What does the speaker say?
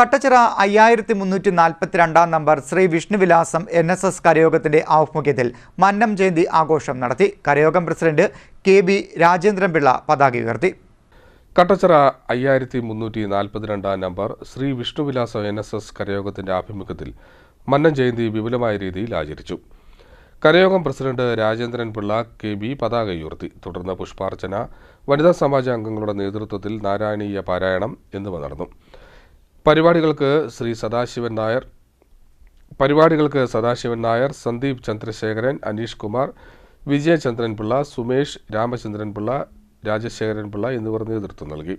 Kattachira 5342 number Shri വിഷ്ണുവിലാസം NSS കരയോഗത്തിന്റെ ആഭിമുഖ്യത്തിൽ മന്നം ജയന്തി ആഘോഷം നടത്തി. കരയോഗം പ്രസിഡന്റ് KB രാജേന്ദ്രൻപിള്ള പതാക ഉയർത്തി. കട്ടച്ചിറ 5342 നമ്പർ ശ്രീ വിഷ്ണുവിലാസം NSS കരയോഗത്തിന്റെ ആഭിമുഖ്യത്തിൽ മന്നം ജയന്തി വിപുലമായ രീതിയിൽ ആചരിച്ചു. കരയോഗം പ്രസിഡന്റ് രാജേന്ദ്രൻപിള്ള KB പതാക ഉയർത്തി. തുടർന്ന് പുഷ്പാർച്ചന, വനിതാ സമാജ അംഗങ്ങളുടെ നേതൃത്വത്തിൽ നാരായണീയ പാരായണം എന്നിവ നടന്നു. പരിപാടികൾക്ക് സദാശിവൻ നായർ, സന്ദീപ് ചന്ദ്രശേഖരൻ, അനീഷ് കുമാർ, വിജയചന്ദ്രൻ പിള്ള, സുമേഷ്, രാമചന്ദ്രൻ പിള്ള, രാജശേഖരൻ പിള്ള എന്നിവർ നേതൃത്വം നൽകി.